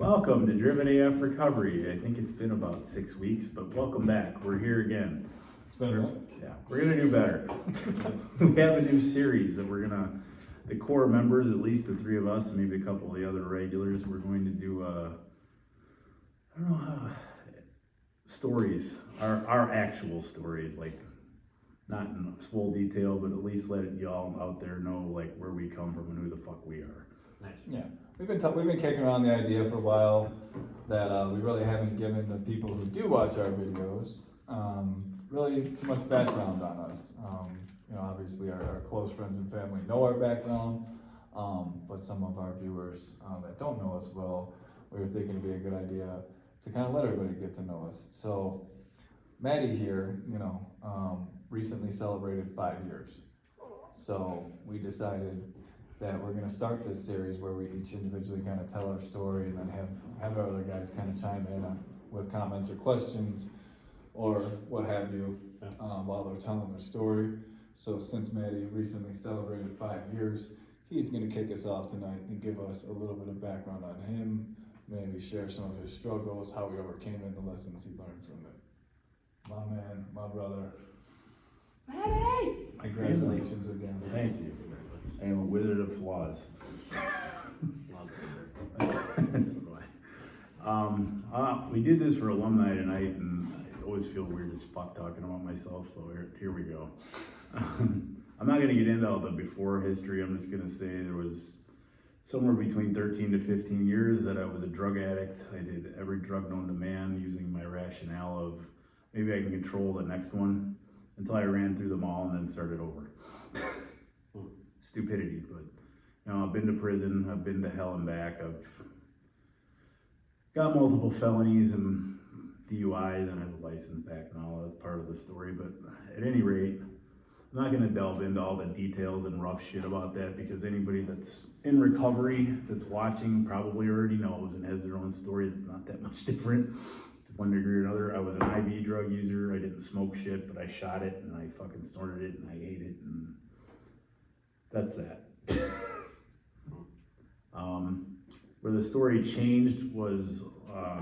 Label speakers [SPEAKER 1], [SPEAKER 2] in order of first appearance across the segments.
[SPEAKER 1] Welcome to Driven AF Recovery. I think it's been about 6 weeks, but welcome back. We're here again.
[SPEAKER 2] It's been a minute.
[SPEAKER 1] Yeah, we're gonna do better. We have a new series that the core members, at least the three of us, and maybe a couple of the other regulars, we're going to do, stories, our actual stories, like not in full detail, but at least let y'all out there know like where we come from and who the fuck we are.
[SPEAKER 2] Nice. Yeah, we've been kicking around the idea for a while that we really haven't given the people who do watch our videos really too much background on us. Obviously our close friends and family know our background, but some of our viewers that don't know us well, we were thinking it'd be a good idea to kind of let everybody get to know us. So Matty here, recently celebrated 5 years. So we decided that we're going to start this series where we each individually kind of tell our story and then have our other guys kind of chime in with comments or questions or what have you while they're telling their story. So since Matty recently celebrated 5 years, he's going to kick us off tonight and give us a little bit of background on him, maybe share some of his struggles, how he overcame it, and the lessons he learned from it. My man, my brother.
[SPEAKER 3] Matty!
[SPEAKER 2] Congratulations again.
[SPEAKER 1] Thank you. I am a wizard of flaws. We did this for alumni tonight, and I always feel weird as fuck talking about myself, so here we go. I'm not going to get into all the before history. I'm just going to say there was somewhere between 13 to 15 years that I was a drug addict. I did every drug known to man using my rationale of maybe I can control the next one until I ran through them all and then started over. Stupidity, but I've been to prison, I've been to hell and back, I've got multiple felonies and DUIs, and I have a license back and all that's part of the story. But at any rate, I'm not going to delve into all the details and rough shit about that, because anybody that's in recovery that's watching probably already knows and has their own story that's not that much different to one degree or another. I was an IV drug user. I didn't smoke shit, but I shot it and I fucking snorted it and I ate it, and that's that. Where the story changed was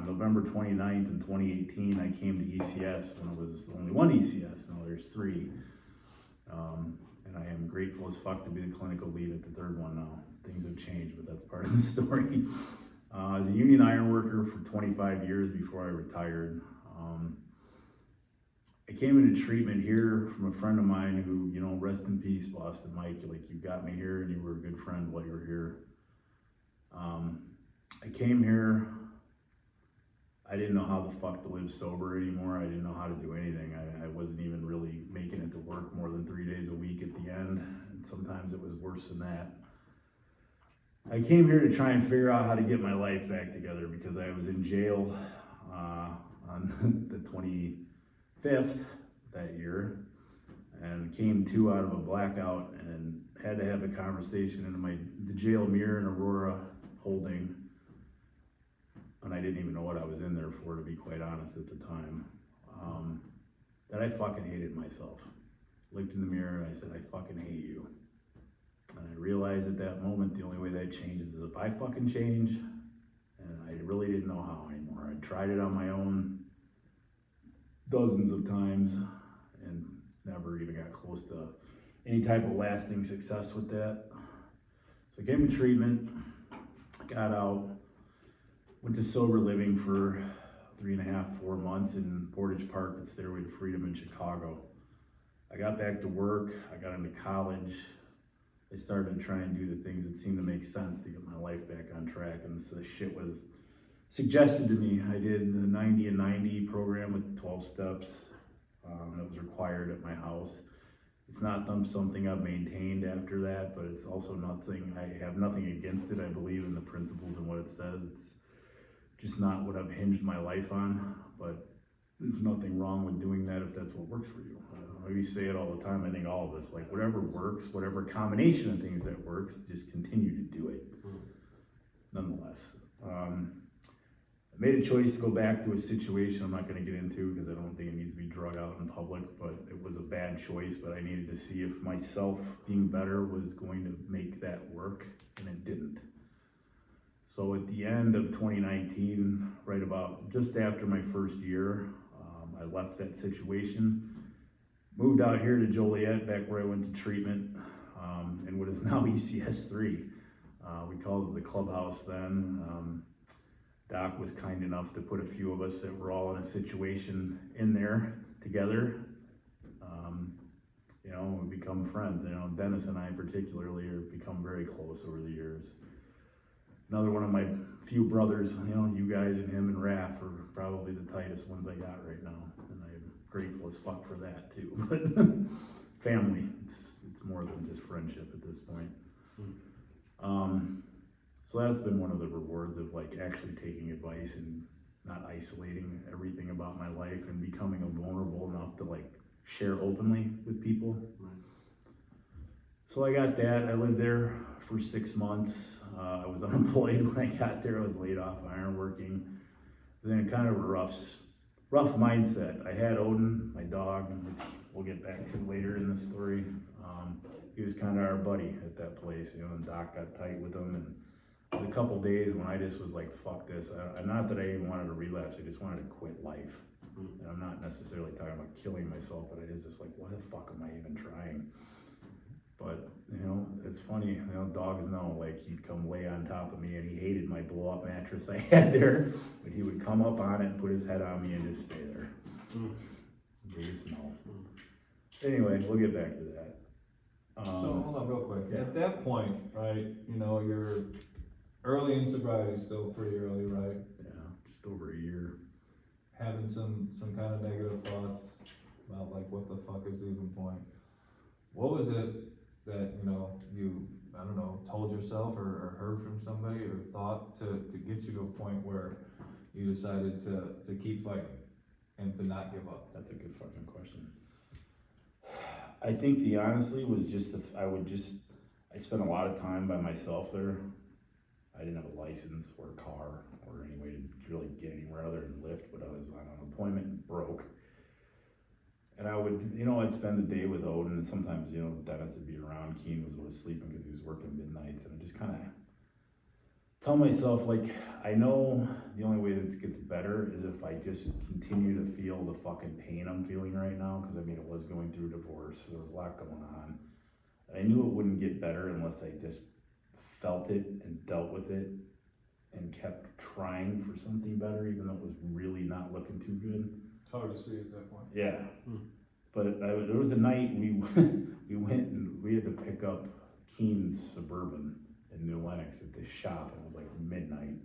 [SPEAKER 1] November 29th in 2018. I came to ECS when it was only one ECS. Now there's three. And I am grateful as fuck to be the clinical lead at the third one now. Things have changed, but that's part of the story. I was a union iron worker for 25 years before I retired. I came into treatment here from a friend of mine who, rest in peace, Boston Mike, like you got me here and you were a good friend while you were here. I came here, I didn't know how the fuck to live sober anymore. I didn't know how to do anything. I wasn't even really making it to work more than 3 days a week at the end, and sometimes it was worse than that. I came here to try and figure out how to get my life back together because I was in jail on the 25th that year and came to out of a blackout and had to have a conversation in the jail mirror in Aurora holding, and I didn't even know what I was in there for, to be quite honest at the time, that I fucking hated myself. Looked in the mirror and I said, I fucking hate you. And I realized at that moment the only way that changes is if I fucking change, and I really didn't know how anymore. I tried it on my own dozens of times and never even got close to any type of lasting success with that. So I came to treatment, got out, went to sober living for 3.5, 4 months in Portage Park at Stairway to Freedom in Chicago. I got back to work, I got into college. I started to try and do the things that seemed to make sense to get my life back on track, and so the shit was suggested to me. I did the 90 and 90 program with 12 steps that was required at my house. It's not something I've maintained after that, but it's also nothing, I have nothing against it. I believe in the principles and what it says. It's just not what I've hinged my life on, but there's nothing wrong with doing that if that's what works for you. We say it all the time, I think all of us, like whatever works, whatever combination of things that works, just continue to do it. Nonetheless. I made a choice to go back to a situation I'm not going to get into because I don't think it needs to be drug out in public, but it was a bad choice, but I needed to see if myself being better was going to make that work, and it didn't. So at the end of 2019, right about just after my first year, I left that situation, moved out here to Joliet, back where I went to treatment, in what is now ECS3. We called it the clubhouse then. Doc was kind enough to put a few of us that were all in a situation in there together. You know, we become friends. You know, Dennis and I particularly have become very close over the years. Another one of my few brothers, you know, you guys and him and Raph are probably the tightest ones I got right now. And I'm grateful as fuck for that too. But family, it's more than just friendship at this point. So that's been one of the rewards of like actually taking advice and not isolating everything about my life and becoming vulnerable enough to like share openly with people.
[SPEAKER 4] Right.
[SPEAKER 1] So I got that. I lived there for 6 months. I was unemployed when I got there. I was laid off ironworking. Then kind of a rough mindset. I had Odin, my dog, which we'll get back to later in the story. He was kind of our buddy at that place, you know, and Doc got tight with him. And there was a couple days when I just was like, fuck this. Not that I even wanted to relapse, I just wanted to quit life. And I'm not necessarily talking about killing myself, but it is just like, why the fuck am I even trying? But, you know, it's funny, you know, dogs know, like, he'd come lay on top of me, and he hated my blow-up mattress I had there, but he would come up on it and put his head on me and just stay there. They just know. Anyway, we'll get back to that.
[SPEAKER 2] So hold on real quick.
[SPEAKER 1] Yeah.
[SPEAKER 2] At that point, right, you know, you're early in sobriety, still pretty early, right?
[SPEAKER 1] Yeah, just over a year.
[SPEAKER 2] Having some kind of negative thoughts about like what the fuck is the even point. What was it that, you know, you, I don't know, told yourself or heard from somebody or thought to get you to a point where you decided to keep fighting and to not give up?
[SPEAKER 1] That's a good fucking question. I think the honestly was just I spent a lot of time by myself there. I didn't have a license or a car or any way to really get anywhere other than Lyft, but I was on unemployment and broke. And I would, you know, I'd spend the day with Odin, and sometimes, you know, Dennis would be around. Keen was sleeping because he was working midnights, and I just kind of tell myself, like, I know the only way that gets better is if I just continue to feel the fucking pain I'm feeling right now, because I mean, it was going through divorce, so there was a lot going on. And I knew it wouldn't get better unless I just felt it and dealt with it and kept trying for something better, even though it was really not looking too good.
[SPEAKER 2] It's hard to see at that point.
[SPEAKER 1] Yeah. But there was a night we went and we had to pick up Keen's Suburban in New Lenox at this shop, and it was like midnight.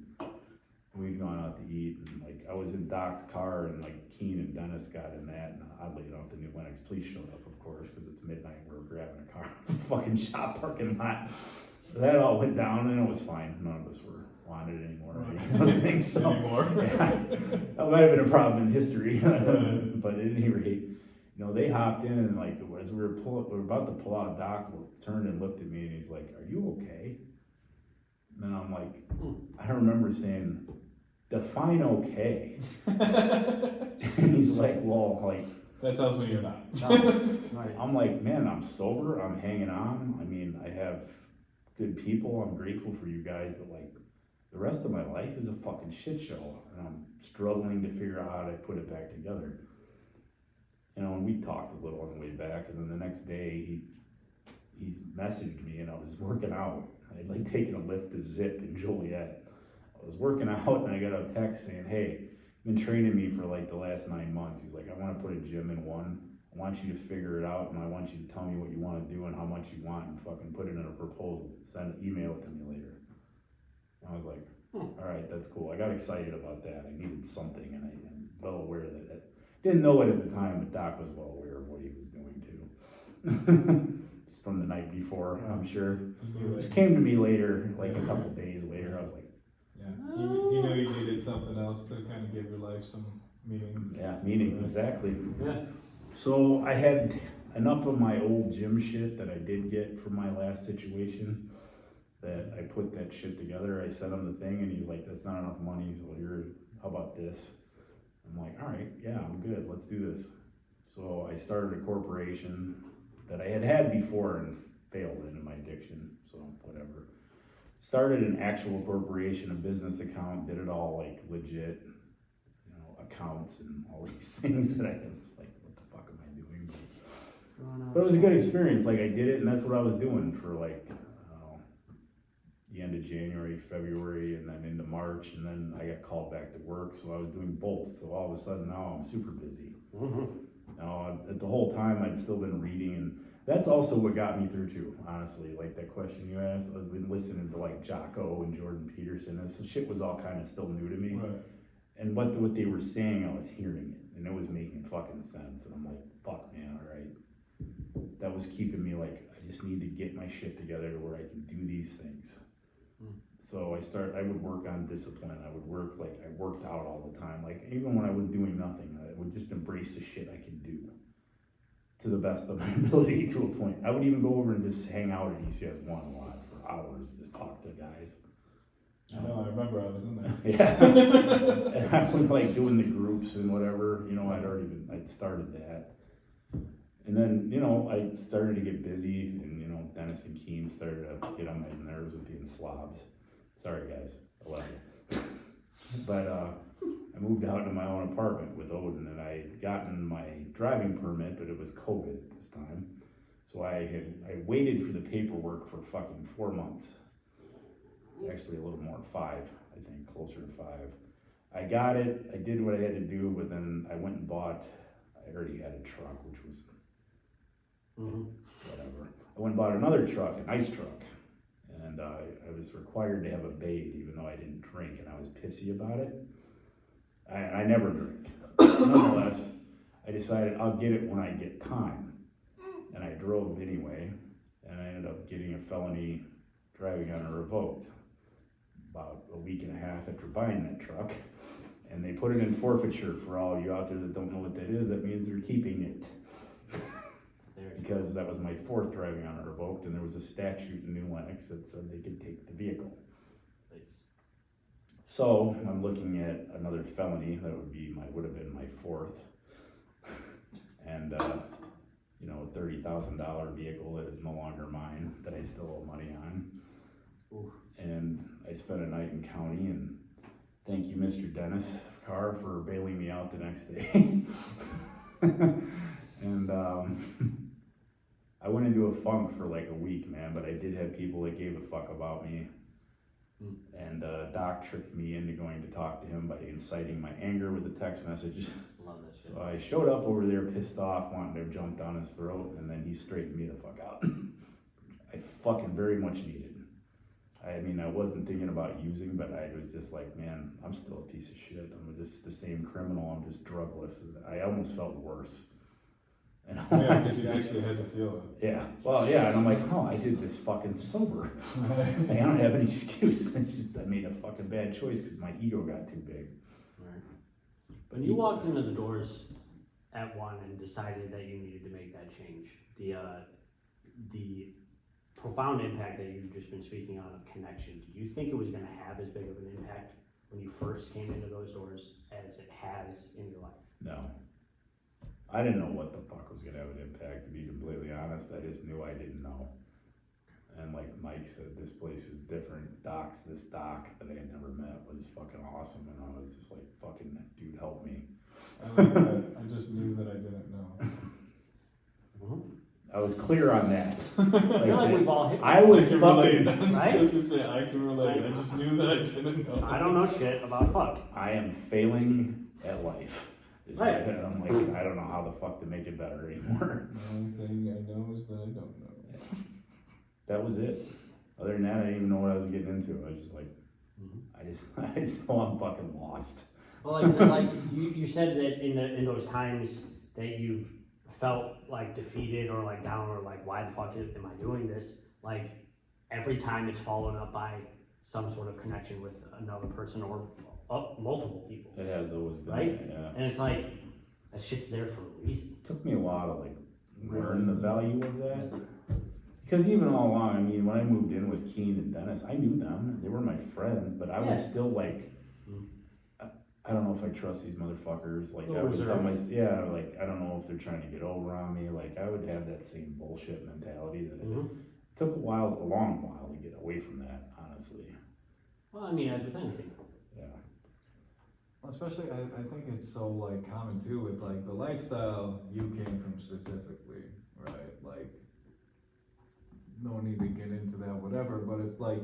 [SPEAKER 1] We'd gone out to eat, and like I was in Doc's car, and like Keen and Dennis got in that, and oddly enough, the New Lenox police showed up, of course, because it's midnight. We were grabbing a car from the fucking shop parking lot. That all went down, and it was fine. None of us were wanted anymore. I don't think so. Yeah, that might have been a problem in history, but at any rate, you know, they hopped in, and like as we were about to pull out, Doc turned and looked at me, and he's like, "Are you okay?" And I'm like, I remember saying, "Define okay." And he's like, "Well, like."
[SPEAKER 2] That tells me you're not.
[SPEAKER 4] Right.
[SPEAKER 1] I'm like, man, I'm sober. I'm hanging on. I mean, I have good people. I'm grateful for you guys, but like, the rest of my life is a fucking shit show, and I'm struggling to figure out how to put it back together. You know, and we talked a little on the way back, and then the next day he's messaged me, and I was working out. I'd like taken a lift to Zip in Joliet. I was working out, and I got a text saying, "Hey, you've been training me for like the last 9 months." He's like, "I want to put a gym in one. I want you to figure it out, and I want you to tell me what you want to do and how much you want, and fucking put it in a proposal. Email it to me later." And I was like, all right, that's cool. I got excited about that. I needed something, and I'm well aware that it didn't know it at the time, but Doc was well aware of what he was doing too. It's from the night before, I'm sure. This came to me later, like a couple days later. I was like,
[SPEAKER 2] yeah, he knew you needed something else to kind of give your life some meaning.
[SPEAKER 1] yeah, meaning, exactly.
[SPEAKER 4] Yeah.
[SPEAKER 1] So I had enough of my old gym shit that I did get from my last situation that I put that shit together. I sent him the thing, and he's like, "That's not enough money." He's like, "How about this?" I'm like, "All right, yeah, I'm good. Let's do this." So I started a corporation that I had before and failed in my addiction. So whatever. started an actual corporation, a business account, did it all like legit, you know, accounts and all these things that I was like, what the fuck am I doing? But it was a good experience. Like I did it, and that's what I was doing for like the end of January, February, and then into March, and then I got called back to work, so I was doing both. So all of a sudden now I'm super busy. Now the whole time I'd still been reading, and that's also what got me through too, honestly. Like that question you asked, I've been listening to like Jocko and Jordan Peterson. This shit was all kind of still new to me.
[SPEAKER 2] Right.
[SPEAKER 1] And what they were saying, I was hearing it, and it was making fucking sense. And I'm like, fuck, man, all right. That was keeping me like, I just need to get my shit together to where I can do these things. So I would work on discipline. I worked out all the time. Like even when I was doing nothing, I would just embrace the shit I can do to the best of my ability to a point. I would even go over and just hang out at ECS1 a lot for hours, just talk to guys.
[SPEAKER 2] I know, I remember I was in there.
[SPEAKER 1] Yeah. And I was like doing the groups and whatever, you know, I'd started that. And then, you know, I started to get busy, and, you know, Dennis and Keen started to get on my nerves with being slobs. Sorry, guys. I love you. But I moved out into my own apartment with Odin, and I had gotten my driving permit, but it was COVID at this time. So I waited for the paperwork for fucking 4 months. Actually, a little more, 5, I think, closer to 5. I got it, I did what I had to do, but then I went and I already had a truck, which was whatever. I went and bought another truck, a nice truck, and I was required to have a bait, even though I didn't drink, and I was pissy about it. I never drink. Nonetheless, I decided I'll get it when I get time, and I drove anyway, and I ended up getting a felony driving on a revoked about a week and a half after buying that truck. And they put it in forfeiture. For all you out there that don't know what that is, that means they're keeping it. Because that was my 4th driving on a revoked, and there was a statute in New Lenox that said they could take the vehicle. So I'm looking at another felony that would have been my 4th. And you know, a $30,000 vehicle that is no longer mine, that I still owe money on. Ooh. And I spent a night in county, and thank you, Mr. Dennis Carr, for bailing me out the next day. And I went into a funk for like a week, man, but I did have people that gave a fuck about me. And Doc tricked me into going to talk to him by inciting my anger with a text message.
[SPEAKER 4] Love that shit.
[SPEAKER 1] So I showed up over there pissed off, wanting to jump down his throat, and then he straightened me the fuck out. I fucking very much needed. I mean, I wasn't thinking about using, but I was just like, man, I'm still a piece of shit. I'm just the same criminal. I'm just drugless. I almost felt worse. And
[SPEAKER 2] Yeah, because you actually had to feel it.
[SPEAKER 1] yeah, well, yeah, and I'm like, oh, I did this fucking sober. I don't have an excuse. I made a fucking bad choice because my ego got too big.
[SPEAKER 4] Right. When you walked into the doors at 1 and decided that you needed to make that change, the profound impact that you've just been speaking on of connection, did you think it was going to have as big of an impact when you first came into those doors as it has in your life?
[SPEAKER 1] No. I didn't know what the fuck was gonna have an impact, to be completely honest. I just knew I didn't know. And like Mike said, this place is different. This doc that I had never met was fucking awesome, and I was just like, fucking dude, help me.
[SPEAKER 2] I like that. I just knew that I didn't know.
[SPEAKER 1] I was clear on that.
[SPEAKER 4] I feel like we've all hit
[SPEAKER 1] I was
[SPEAKER 2] I can
[SPEAKER 1] fucking,
[SPEAKER 2] relate.
[SPEAKER 4] right?
[SPEAKER 2] I was gonna say, I can relate. I just knew that I didn't know.
[SPEAKER 4] I don't know shit about fuck.
[SPEAKER 1] I am failing at life.
[SPEAKER 4] Right.
[SPEAKER 1] And I'm like, I don't know how the fuck to make it better anymore.
[SPEAKER 2] The only thing I know is that I don't know.
[SPEAKER 1] That was it. Other than that, I didn't even know what I was getting into. I was just like, I just know I'm fucking lost.
[SPEAKER 4] Well, like you said that in those times that you've felt like defeated or like down or like, why the fuck am I doing this? Like every time it's followed up by some sort of connection with another person or multiple people.
[SPEAKER 1] It has always been,
[SPEAKER 4] right?
[SPEAKER 1] Yeah.
[SPEAKER 4] And it's like, that shit's there for a reason.
[SPEAKER 1] It took me a while to like learn the value of that. Because even all along, I mean, when I moved in with Keen and Dennis, I knew them. They were my friends, but I was still like, I don't know if I trust these motherfuckers. Like, I would tell like, I don't know if they're trying to get over on me. Like, I would have that same bullshit mentality that it took a long while to get away from that, honestly. honestly.
[SPEAKER 4] Well, I mean, as with anything.
[SPEAKER 1] Yeah.
[SPEAKER 2] Especially, I think it's so like common too with like the lifestyle you came from specifically, right? Like, no need to get into that, whatever, but it's like,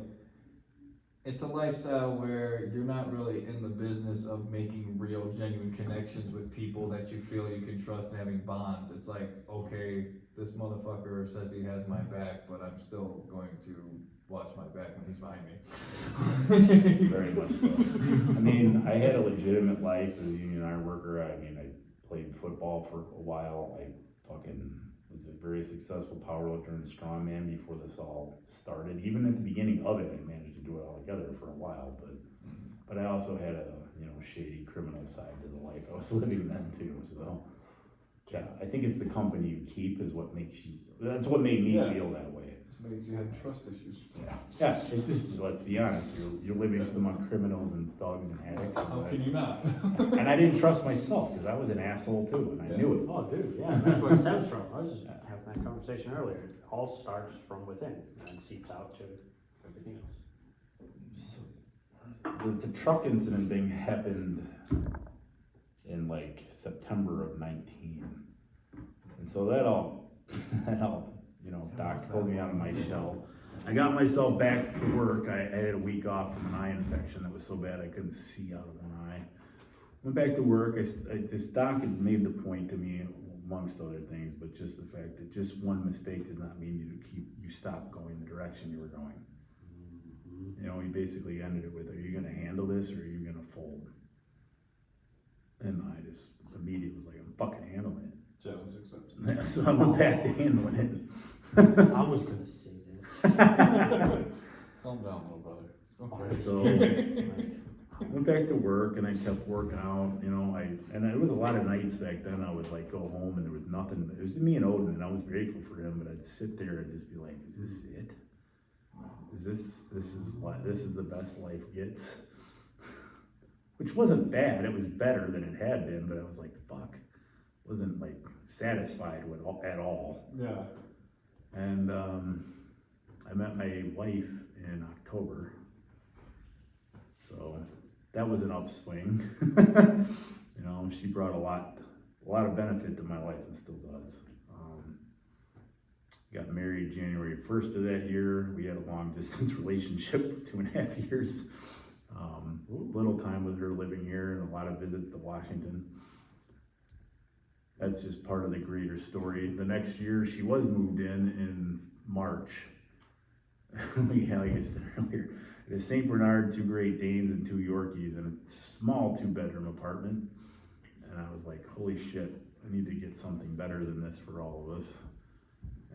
[SPEAKER 2] it's a lifestyle where you're not really in the business of making real, genuine connections with people that you feel you can trust and having bonds. It's like, okay, this motherfucker says he has my back, but I'm still going to watch my back when he's behind me.
[SPEAKER 1] Very much so. I mean, I had a legitimate life as a union iron worker. I mean, I played football for a while. I fucking was a very successful powerlifter and strongman before this all started. Even at the beginning of it, I managed to do it all together for a while. But I also had a shady criminal side to the life I was living then too. So yeah, I think it's the company you keep is what makes you. That's what made me feel that way.
[SPEAKER 2] Makes you have trust issues.
[SPEAKER 1] Yeah, it's just, let's be honest, you're living among criminals and thugs and addicts. And
[SPEAKER 2] How can you not?
[SPEAKER 1] and I didn't trust myself because I was an asshole too, and I knew it.
[SPEAKER 4] Oh, dude, yeah, that's where it stems from. I was just having that conversation earlier. It all starts from within and seeps out to everything else.
[SPEAKER 1] So, the truck incident thing happened in like September of 19. And so that all, Doc pulled me out of my shell. I got myself back to work. I had a week off from an eye infection that was so bad I couldn't see out of one eye. Went back to work. This doc had made the point to me, amongst other things, but just the fact that just one mistake does not mean you stop going the direction you were going. He basically ended it with, are you going to handle this or are you going to fold? And I just immediately was like, I'm fucking handling it.
[SPEAKER 2] Challenge accepted.
[SPEAKER 1] Yeah, so I went back to handling it.
[SPEAKER 4] I was gonna say this.
[SPEAKER 2] Calm down, little brother.
[SPEAKER 4] Okay.
[SPEAKER 1] So I went back to work and I kept working out, and it was a lot of nights back then. I would like go home and there was nothing. It was me and Odin, and I was grateful for him. But I'd sit there and just be like, "Is this it? This is the best life gets?" Which wasn't bad. It was better than it had been, but I was like, "Fuck." Wasn't like satisfied with at all.
[SPEAKER 2] Yeah.
[SPEAKER 1] And I met my wife in October, so that was an upswing. She brought a lot of benefit to my life and still does. Got married January 1st of that year. We had a long distance relationship for 2.5 years. Little time with her living here and a lot of visits to Washington. That's just part of the greater story. The next year, she was moved in March. We had, like I said earlier, at a St. Bernard, 2 Great Danes and 2 Yorkies in a small 2-bedroom apartment. And I was like, holy shit, I need to get something better than this for all of us.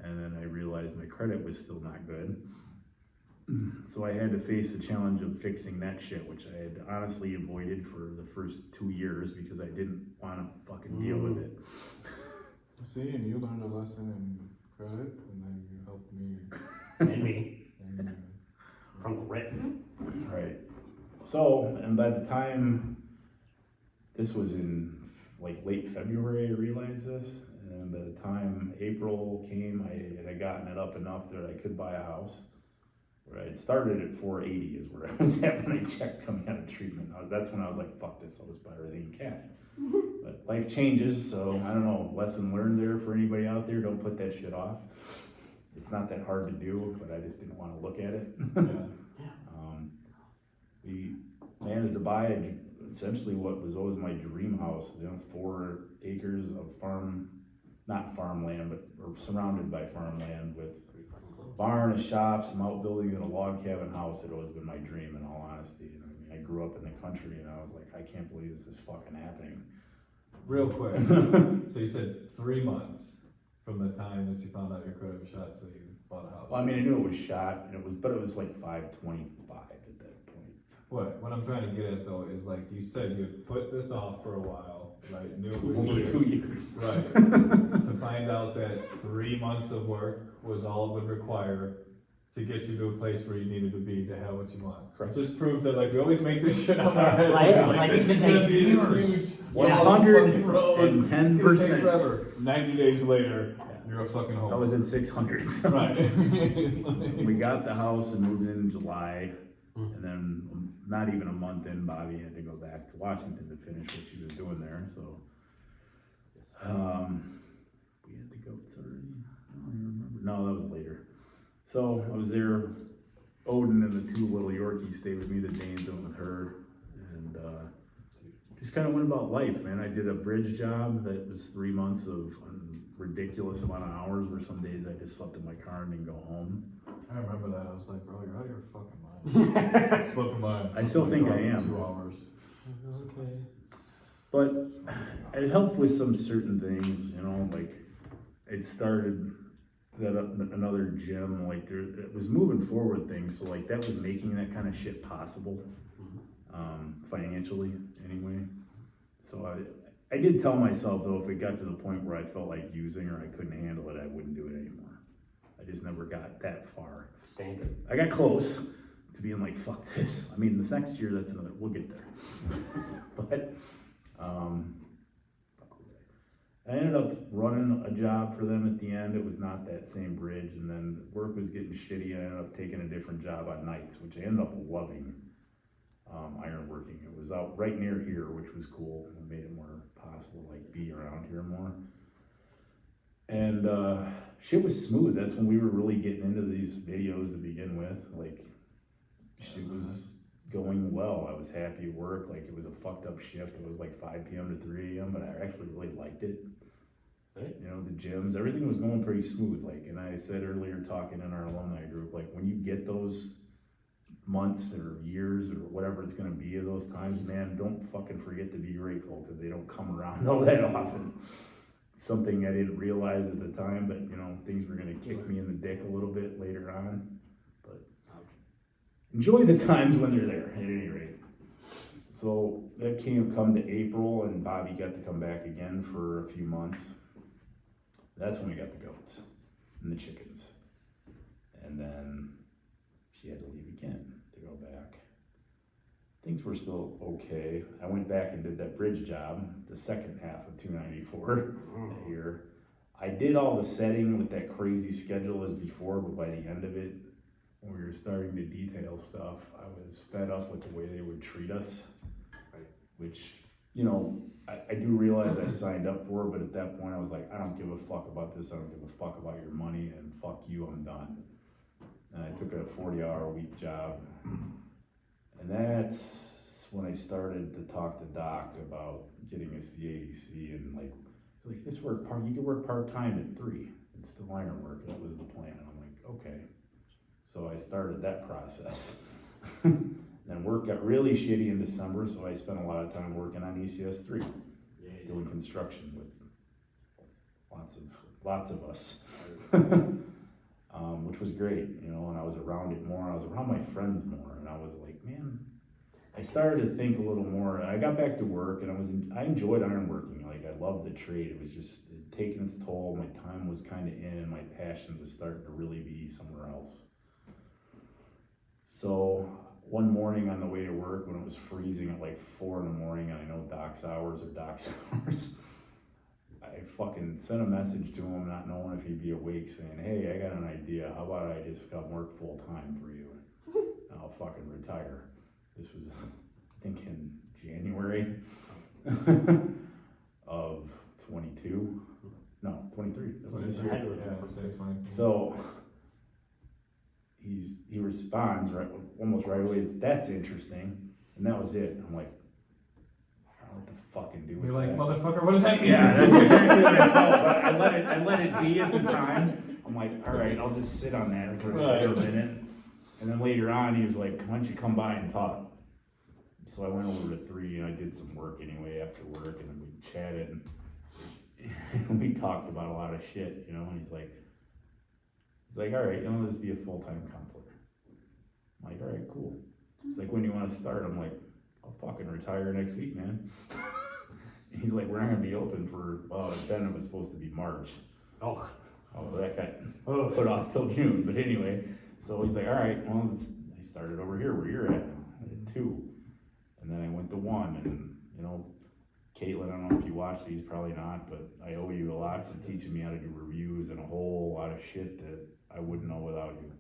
[SPEAKER 1] And then I realized my credit was still not good. So I had to face the challenge of fixing that shit, which I had honestly avoided for the first 2 years because I didn't want to fucking deal with it.
[SPEAKER 2] See, and you learned a lesson in credit, and then you helped me.
[SPEAKER 4] And me.
[SPEAKER 2] And,
[SPEAKER 4] From the written.
[SPEAKER 1] Right. So, and by the time, this was in like late February, I realized this. And by the time April came, I had gotten it up enough that I could buy a house. Where I had started at 480 is where I was at when I checked coming out of treatment. That's when I was like, fuck this, I'll just buy everything in cash. But life changes, so I don't know, lesson learned there for anybody out there, don't put that shit off. It's not that hard to do, but I just didn't want to look at it. We managed to buy essentially what was always my dream house, 4 acres of not farmland, but surrounded by farmland with barn, a shop, some outbuildings, and a log cabin house. Had always been my dream, in all honesty. I grew up in the country, and I was like, I can't believe this is fucking happening.
[SPEAKER 2] real quick. So you said 3 months from the time that you found out your credit was shot till you bought a house.
[SPEAKER 1] Well, I mean, I knew it was shot, but it was like 525 at that point.
[SPEAKER 2] What I'm trying to get at though is like you said, you put this off for a while, right? Knew it was
[SPEAKER 1] Over
[SPEAKER 2] years.
[SPEAKER 1] 2 years.
[SPEAKER 2] Right. To find out that 3 months of work was all it would require to get you to a place where you needed to be to have what you want.
[SPEAKER 1] Correct.
[SPEAKER 2] It just proves that like we always make this shit up in our head.
[SPEAKER 4] Like,
[SPEAKER 2] this
[SPEAKER 4] it's
[SPEAKER 2] is
[SPEAKER 4] gonna
[SPEAKER 2] gonna be
[SPEAKER 4] take
[SPEAKER 2] this
[SPEAKER 4] years.
[SPEAKER 2] huge
[SPEAKER 1] 110%.
[SPEAKER 2] 90 days later, you're You're a fucking homer.
[SPEAKER 1] I was at 600.
[SPEAKER 2] Right.
[SPEAKER 1] We got the house and moved in July, and then not even a month in, Bobby had to go back to Washington to finish what she was doing there. So we had the goats already. I don't even remember. No, that was later. So I was there. Odin and the two little Yorkies stayed with me. The Danes went with her, and just kind of went about life, man. I did a bridge job that was 3 months of a ridiculous amount of hours, where some days I just slept in my car and didn't go home.
[SPEAKER 2] I remember that. I was like, bro, you're out of your fucking mind. Slept in mine.
[SPEAKER 1] I still think I am.
[SPEAKER 2] 2 hours.
[SPEAKER 4] Okay.
[SPEAKER 1] But it helped with some certain things, you know, like it started that another gym, like it was moving forward things, so like that was making that kind of shit possible, financially anyway. So I did tell myself though, if it got to the point where I felt like using or I couldn't handle it, I wouldn't do it anymore. I just never got that far.
[SPEAKER 4] Standard.
[SPEAKER 1] I got close to being like, fuck this. I mean, this next year, that's another, we'll get there. But, I ended up running a job for them at the end. It was not that same bridge, and then work was getting shitty. I ended up taking a different job on nights, which I ended up loving, ironworking. It was out right near here, which was cool. It made it more possible, like, be around here more. And shit was smooth. That's when we were really getting into these videos to begin with. Like, shit was going well. I was happy at work. Like, it was a fucked up shift. It was like 5 p.m. to 3 a.m., but I actually really liked it.
[SPEAKER 4] Right.
[SPEAKER 1] You know, the gyms, everything was going pretty smooth. Like, and I said earlier, talking in our alumni group, like, when you get those months or years or whatever it's going to be of those times, man, don't fucking forget to be grateful, because they don't come around all that often. Something I didn't realize at the time, but you know, things were going to kick me in the dick a little bit later on. But enjoy the times when they're there, at any rate. So that come to April, and Bobby got to come back again for a few months. That's when we got the goats and the chickens. And then she had to leave again to go back. Things were still okay. I went back and did that bridge job, the second half of 294 that year. I did all the setting with that crazy schedule as before, but by the end of it, when we were starting to detail stuff, I was fed up with the way they would treat us.
[SPEAKER 4] Right.
[SPEAKER 1] Which, you know, I do realize I signed up for, but at that point I was like, I don't give a fuck about this, I don't give a fuck about your money, and fuck you, I'm done. And I took a 40-hour-a-week job. And that's when I started to talk to Doc about getting a CADC, and like this work part, you can work part-time at 3. It's still iron work. That was the plan. I'm like, okay. So I started that process. Then work got really shitty in December, so I spent a lot of time working on ECS 3, doing construction with lots of us, which was great, you know. And I was around it more. I was around my friends more, and I was like, man, I started to think a little more. I got back to work, and I enjoyed ironworking. Like, I loved the trade. It was just taking its toll. My time was kind of in, and my passion was starting to really be somewhere else. So one morning on the way to work, when it was freezing at like 4 in the morning, and I know Doc's hours are Doc's hours, I fucking sent a message to him, not knowing if he'd be awake, saying, hey, I got an idea. How about I just come work full time for you? And I'll fucking retire. This was, I think, in January of 22. No, 23. That was this year. So he responds almost right away. That's interesting, and that was it. I'm like, I don't know what to fucking do with
[SPEAKER 2] You're like,
[SPEAKER 1] that.
[SPEAKER 2] motherfucker, what does that mean?
[SPEAKER 1] Yeah, that's exactly what I felt. But I let it be at the time. I'm like, all right, I'll just sit on that for a minute. And then later on, he was like, why don't you come by and talk? So I went over to 3, and I did some work anyway after work, and then we chatted, and we talked about a lot of shit, you know. And he's like, all right, you know, let's be a full-time counselor. I'm like, all right, cool. He's like, when do you want to start? I'm like, I'll fucking retire next week, man. He's like, we're not gonna be open for, well, then it was supposed to be March. Oh, that got put off till June. But anyway, so he's like, all right, well, I started over here where you're at now, at 2. And then I went to 1, and, you know, Caitlin, I don't know if you watch these, probably not, but I owe you a lot for teaching me how to do reviews and a whole lot of shit that I wouldn't know without you.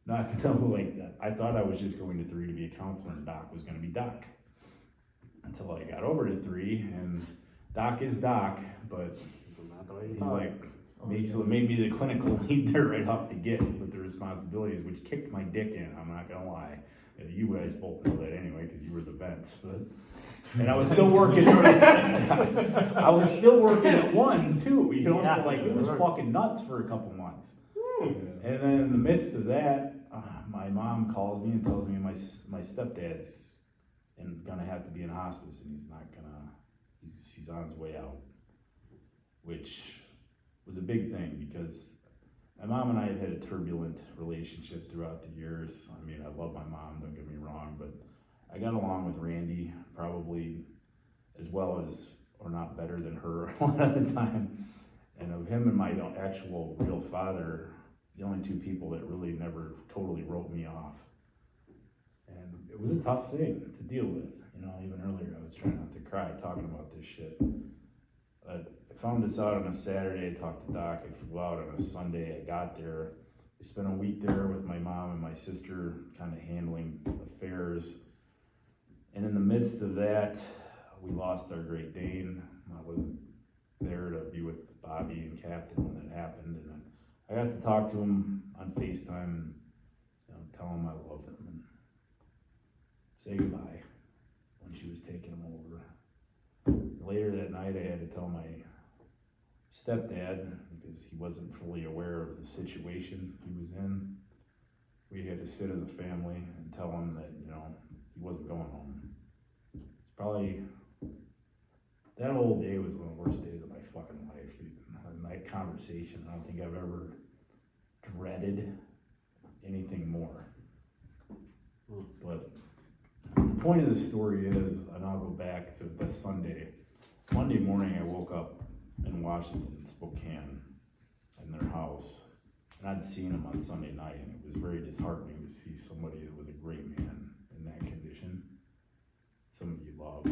[SPEAKER 1] Not to know like that. I thought I was just going to 3 to be a counselor and Doc was gonna be Doc. Until I got over to 3 and Doc is Doc, but
[SPEAKER 4] Not the way you
[SPEAKER 1] he's
[SPEAKER 4] thought.
[SPEAKER 1] like, made me the clinical lead there right off the get with the responsibilities, which kicked my dick in, I'm not gonna lie. You guys both know that anyway, cause you were the vets, but, and I was still working, I was still working at 1 too, you know, so like, it was fucking nuts for a couple months. And then in the midst of that, my mom calls me and tells me my stepdad's gonna have to be in hospice and he's on his way out, which was a big thing because my mom and I have had a turbulent relationship throughout the years. I mean, I love my mom, don't get me wrong, but I got along with Randy probably as well as, or not better than her a lot of the time. And of him and my actual real father, the only 2 people that really never totally wrote me off. And it was a tough thing to deal with. You know, even earlier I was trying not to cry talking about this shit. But I found this out on a Saturday, I talked to Doc, I flew out on a Sunday, I got there. I spent a week there with my mom and my sister, kind of handling affairs. And in the midst of that, we lost our Great Dane. I wasn't there to be with Bobby and Captain when that happened. And I got to talk to him on FaceTime and tell him I loved him and say goodbye when she was taking him over. Later that night I had to tell my stepdad, because he wasn't fully aware of the situation he was in. We had to sit as a family and tell him that, he wasn't going home. It's probably, that whole day was one of the worst days of my fucking life. And that conversation, I don't think I've ever dreaded anything more. But the point of the story is, and I'll go back to the Sunday. Monday morning I woke up in Washington, Spokane, in their house. And I'd seen him on Sunday night, and it was very disheartening to see somebody that was a great man in that condition. Somebody you love.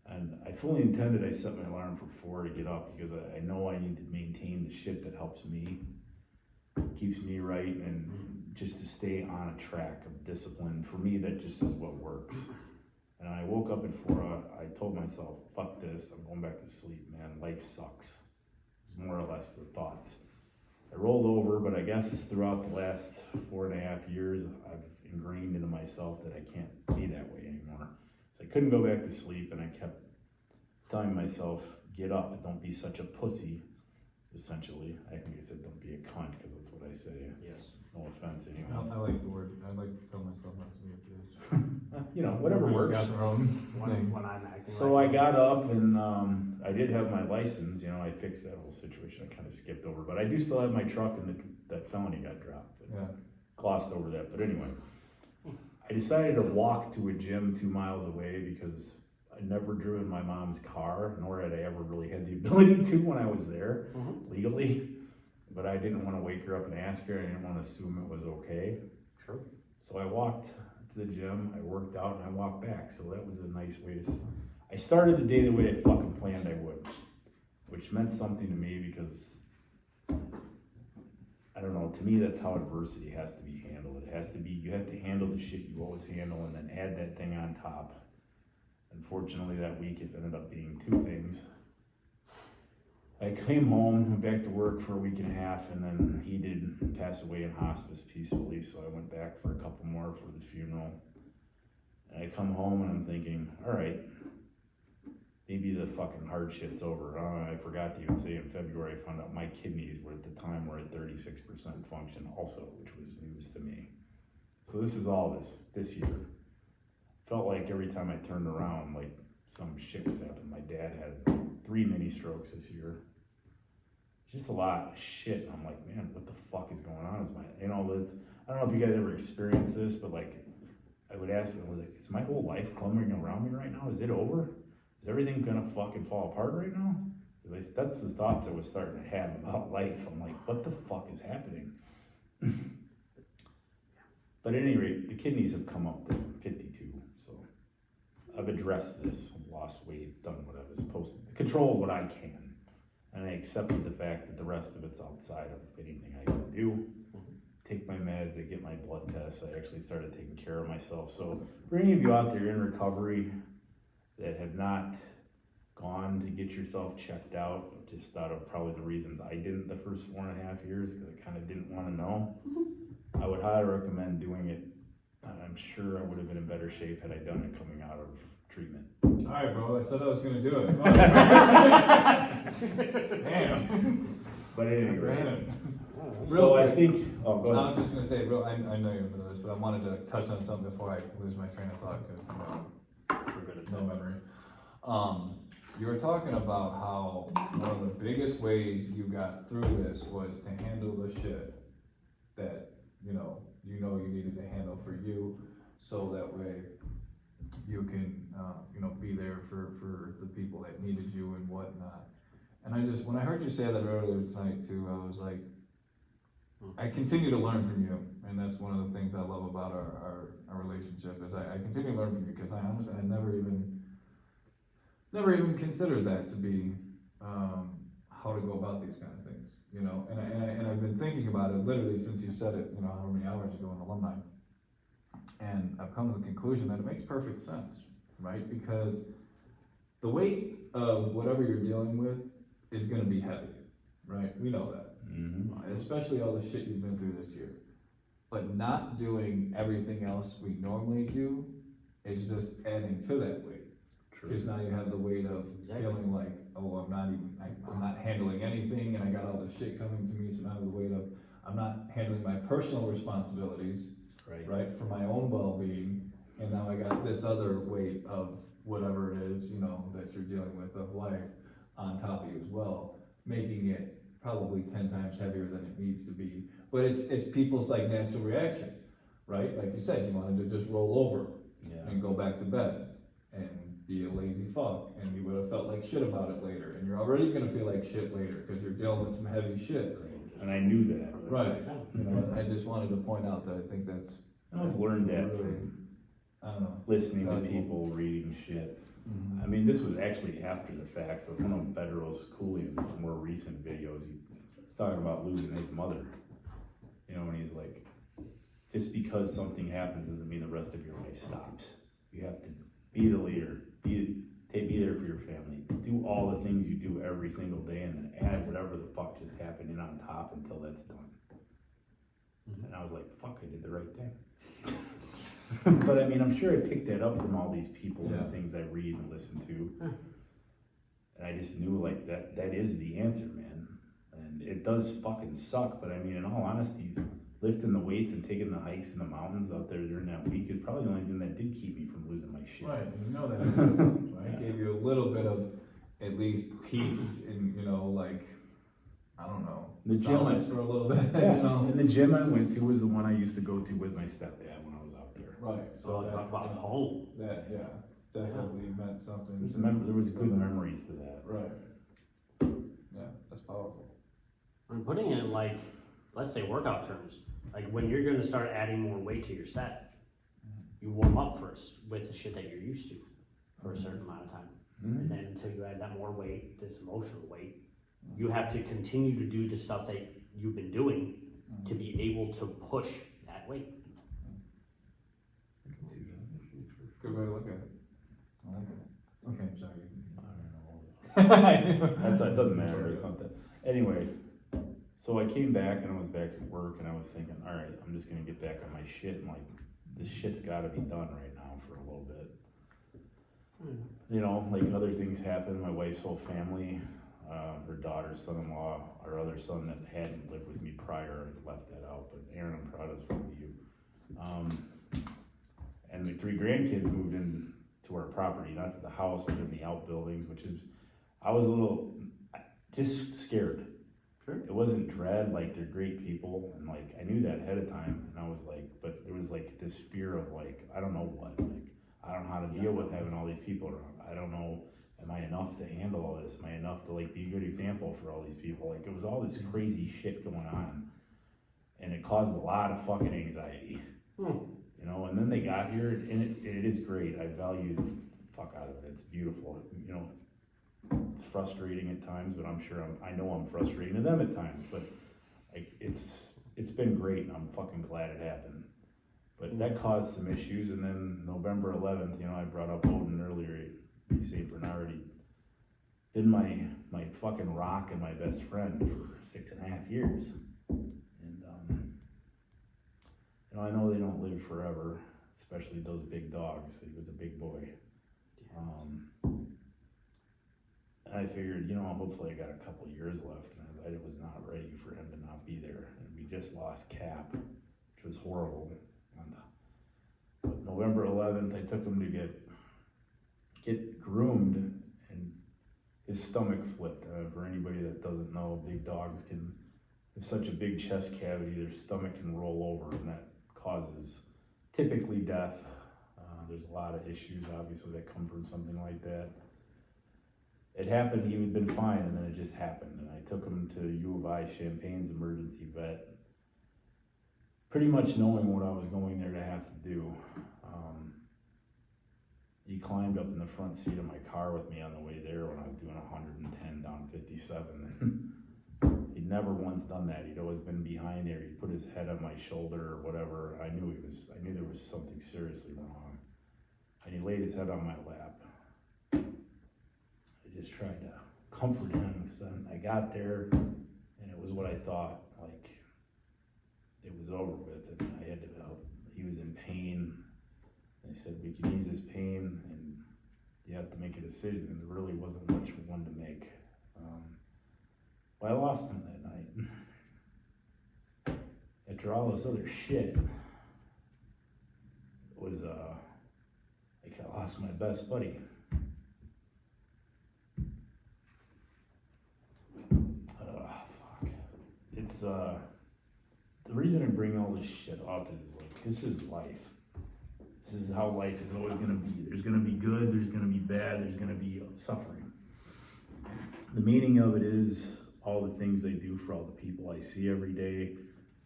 [SPEAKER 1] And I fully intended, I set my alarm for 4 to get up because I know I need to maintain the shit that helps me, keeps me right, and just to stay on a track of discipline. For me, that just is what works. And I woke up at 4, I told myself, fuck this, I'm going back to sleep, man, life sucks. It's more or less the thoughts. I rolled over, but I guess throughout the last 4.5 years, I've ingrained into myself that I can't be that way anymore. So I couldn't go back to sleep, and I kept telling myself, get up and don't be such a pussy, essentially. I think I said don't be a cunt, because that's what I say.
[SPEAKER 4] Yes.
[SPEAKER 1] No offense, anyway.
[SPEAKER 2] I like the word. I like to tell myself not to be a bitch.
[SPEAKER 1] Whatever
[SPEAKER 2] Everybody's
[SPEAKER 1] works.
[SPEAKER 2] got their own thing.
[SPEAKER 4] When I'm acting
[SPEAKER 1] So
[SPEAKER 4] like
[SPEAKER 1] I got up and I did have my license, I fixed that whole situation. I kind of skipped over, but I do still have my truck and that felony got dropped.
[SPEAKER 2] Yeah.
[SPEAKER 1] Glossed over that, but anyway. I decided to walk to a gym 2 miles away because I'd never driven my mom's car, nor had I ever really had the ability to when I was there legally. But I didn't want to wake her up and ask her. I didn't want to assume it was okay.
[SPEAKER 4] Sure.
[SPEAKER 1] So I walked to the gym, I worked out, and I walked back. So that was a nice way to... I started the day the way I fucking planned I would, which meant something to me because, I don't know, to me that's how adversity has to be handled. It has to be, you have to handle the shit you always handle and then add that thing on top. Unfortunately, that week it ended up being 2 things. I came home, went back to work for a week and a half, and then he did pass away in hospice peacefully, so I went back for a couple more for the funeral. And I come home and I'm thinking, all right, maybe the fucking hard shit's over. I forgot to even say in February, I found out my kidneys were at the time were at 36% function also, which was news to me. So this is all this year. Felt like every time I turned around, like some shit was happening. My dad had 3 mini strokes this year. Just a lot of shit. And I'm like, man, what the fuck is going on? I don't know if you guys ever experienced this, but like, I would ask them, like, is my whole life crumbling around me right now? Is it over? Is everything gonna fucking fall apart right now? That's the thoughts I was starting to have about life. I'm like, what the fuck is happening? But at any rate, the kidneys have come up to 52, so I've addressed this, I've lost weight, done what I was supposed to, control what I can. And I accepted the fact that the rest of it's outside of anything I can do. Take my meds, I get my blood tests, I actually started taking care of myself. So for any of you out there in recovery that have not gone to get yourself checked out, just out of probably the reasons I didn't the first 4.5 years, because I kind of didn't want to know, I would highly recommend doing it. I'm sure I would have been in better shape had I done it coming out of treatment.
[SPEAKER 2] Alright, bro, I said I was gonna do it. Damn.
[SPEAKER 1] But anyway,
[SPEAKER 2] Damn.
[SPEAKER 1] so I
[SPEAKER 2] quick.
[SPEAKER 1] think, oh, go
[SPEAKER 2] I
[SPEAKER 1] ahead.
[SPEAKER 2] was just gonna say, bro, I know you're in the middle of this, but I wanted to touch on something before I lose my train of thought, because,
[SPEAKER 4] We're good at
[SPEAKER 2] no
[SPEAKER 4] that.
[SPEAKER 2] memory. You were talking about how one of the biggest ways you got through this was to handle the shit that, you needed to handle for you, so that way you can, be there for the people that needed you and whatnot. And when I heard you say that earlier tonight too, I was like, I continue to learn from you, and that's one of the things I love about our relationship, is I continue to learn from you, because I honestly, I never even considered that to be, how to go about these kind of things, and I've been thinking about it literally since you said it, how many hours ago in alumni. And I've come to the conclusion that it makes perfect sense, right? Because the weight of whatever you're dealing with is gonna be heavy, right? We know that.
[SPEAKER 1] Mm-hmm.
[SPEAKER 2] Especially all the shit you've been through this year. But not doing everything else we normally do is just adding to that weight. Because now you have the weight of feeling like, oh, I'm not handling anything, and I got all this shit coming to me, so now I have the weight of, I'm not handling my personal responsibilities, right, for my own well-being, and now I got this other weight of whatever it is, that you're dealing with of life on top of you as well, making it probably 10 times heavier than it needs to be. But it's people's natural reaction, right? Like you said, you wanted to just roll over and go back to bed and be a lazy fuck, and you would have felt like shit about it later, and you're already gonna feel like shit later because you're dealing with some heavy shit.
[SPEAKER 1] And I knew that.
[SPEAKER 2] Right. And I just wanted to point out that I think that's
[SPEAKER 1] I've learned that
[SPEAKER 2] really,
[SPEAKER 1] from
[SPEAKER 2] I don't know.
[SPEAKER 1] listening to people, reading shit. I mean, this was actually after the fact, but one of Bedros Koulian's more recent videos, he's talking about losing his mother. And he's like, just because something happens doesn't mean the rest of your life stops. You have to be the leader, be there for your family, do all the things you do every single day, and then add whatever the fuck just happened in on top until that's done. And I was like, fuck, I did the right thing. But I mean, I'm sure I picked that up from all these people and the things I read and listen to. And I just knew that is the answer, man. And it does fucking suck, but I mean, in all honesty, lifting the weights and taking the hikes in the mountains out there during that week is probably the only thing that did keep me from losing my shit.
[SPEAKER 2] Right, you know that, right? It gave you a little bit of at least peace and, I don't know,
[SPEAKER 1] The gym
[SPEAKER 2] solace for a little bit,
[SPEAKER 1] And the gym I went to was the one I used to go to with my stepdad when I was out there.
[SPEAKER 2] Right,
[SPEAKER 4] So talk about home.
[SPEAKER 2] that, definitely meant something.
[SPEAKER 1] There was good memories to that.
[SPEAKER 2] Right. Yeah, that's powerful.
[SPEAKER 4] I'm putting it in let's say workout terms. Like when you're gonna start adding more weight to your set, you warm up first with the shit that you're used to for a certain amount of time. And then until you add that more weight, this emotional weight, you have to continue to do the stuff that you've been doing to be able to push that weight.
[SPEAKER 1] I can see that.
[SPEAKER 2] Good way to look at it. I like it. Okay, I'm sorry.
[SPEAKER 1] I don't know. It doesn't matter. It's not that. Anyway, so I came back and I was back at work and I was thinking, all right, I'm just gonna get back on my shit, and this shit's gotta be done right now for a little bit. Other things happen. My wife's whole family, her daughter's son-in-law, our other son that hadn't lived with me prior, I left that out, but Aaron, I'm proud of you. And the 3 grandkids moved in to our property, not to the house, but in the outbuildings, I was a little just scared.
[SPEAKER 4] Sure.
[SPEAKER 1] It wasn't dread, they're great people, and I knew that ahead of time, and I was but there was this fear of I don't know what, I don't know how to deal with having all these people around. I don't know, am I enough to handle all this? Am I enough to be a good example for all these people? It was all this crazy shit going on, and it caused a lot of fucking anxiety. And then they got here, and it is great. I value fuck out of it. It's beautiful, you know. It's frustrating at times, but I know I'm frustrating to them at times, but like, it's been great, and I'm fucking glad it happened. But that caused some issues, and then November 11th, you know, I brought up Odin earlier at St. Bernard. He'd been my fucking rock and my best friend for 6.5 years. And, you know, I know they don't live forever, especially those big dogs. He was a big boy. And I figured, you know, hopefully I got a couple years left, and I was not ready for him to not be there. And we just lost Cap, which was horrible. But November 11th, I took him to get groomed, and his stomach flipped. For anybody that doesn't know, big dogs can have such a big chest cavity, their stomach can roll over, and that causes typically death. There's a lot of issues, obviously, that come from something like that. It happened, he had been fine, and then it just happened. And I took him to U of I Champagne's emergency vet, pretty much knowing what I was going there to have to do. He climbed up in the front seat of my car with me on the way there when I was doing 110 down 57. He'd never once done that. He'd always been behind there. He'd put his head on my shoulder or whatever. I knew there was something seriously wrong. And he laid his head on my lap. I just tried to comfort him, because I got there and it was what I thought, like it was over with, and I had to help. He was in pain. They said, we can ease his pain, and you have to make a decision, and there really wasn't much for one to make. Well, I lost him that night. After all this other shit, it was, like I lost my best buddy. Fuck. It's, the reason I bring all this shit up is, like, this is life. This is how life is always gonna be. There's gonna be good, there's gonna be bad, there's gonna be suffering. The meaning of it is all the things I do for all the people I see every day,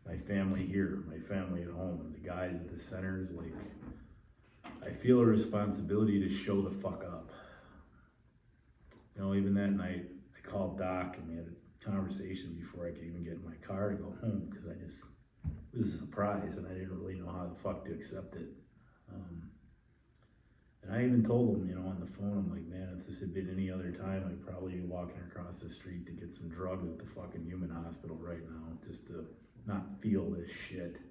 [SPEAKER 1] my family here, my family at home, the guys at the centers. Like, I feel a responsibility to show the fuck up. You know, even that night, I called Doc and we had a conversation before I could even get in my car to go home, because it was a surprise and I didn't really know how the fuck to accept it. And I even told him, you know, on the phone, I'm like, man, if this had been any other time, I'd probably be walking across the street to get some drugs at the fucking human hospital right now, just to not feel this shit.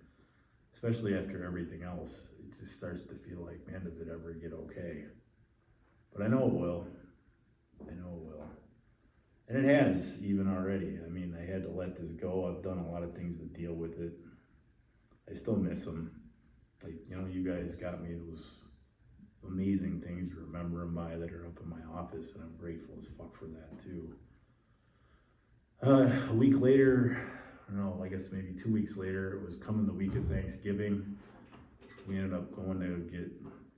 [SPEAKER 1] Especially after everything else, it just starts to feel like, man, does it ever get okay? But I know it will. I know it will. And it has, even already. I mean, I had to let this go. I've done a lot of things to deal with it. I still miss him. Like, you know, you guys got me those amazing things to remember him by that are up in my office, and I'm grateful as fuck for that too. A week later, I don't know, I guess maybe 2 weeks later, it was coming the week of Thanksgiving. We ended up going to get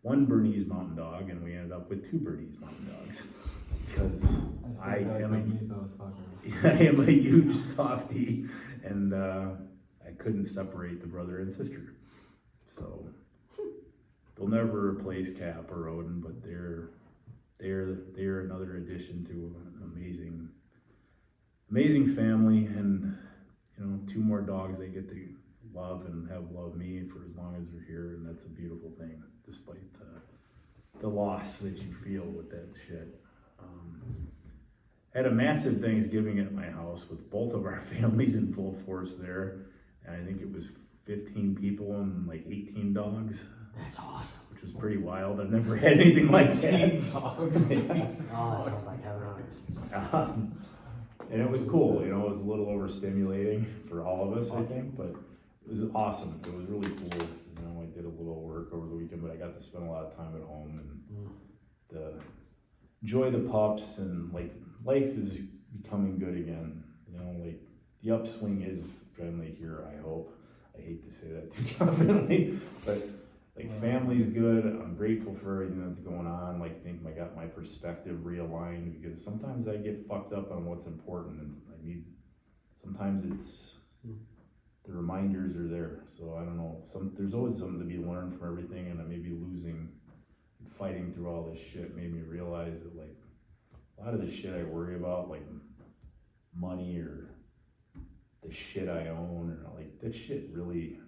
[SPEAKER 1] one Bernese Mountain Dog, and we ended up with 2 Bernese Mountain Dogs. Because I am a huge softie, and I couldn't separate the brother and sister. So they'll never replace Cap or Odin, but they're another addition to an amazing family, and you know, 2 more dogs they get to love and have loved me for as long as they're here, and that's a beautiful thing, despite the loss that you feel with that shit. Had a massive Thanksgiving at my house with both of our families in full force there, and I think it was 15 people and like 18 dogs.
[SPEAKER 4] That's awesome.
[SPEAKER 1] Which was pretty wild. I've never had anything like that.
[SPEAKER 2] 18 dogs.
[SPEAKER 4] Oh, that sounds like heaven on earth.
[SPEAKER 1] And it was cool, you know, it was a little overstimulating for all of us, I think, but it was awesome. It was really cool. You know, I did a little work over the weekend, but I got to spend a lot of time at home and enjoy the pups, and like life is becoming good again. You know, like the upswing is friendly here, I hope. I hate to say that too confidently, but like family's good. I'm grateful for everything that's going on. Like, I think I got my perspective realigned, because sometimes I get fucked up on what's important, and sometimes it's, the reminders are there. So I don't know, there's always something to be learned from everything, and I may be losing fighting through all this shit made me realize that like a lot of the shit I worry about, like money or the shit I own, or like that shit really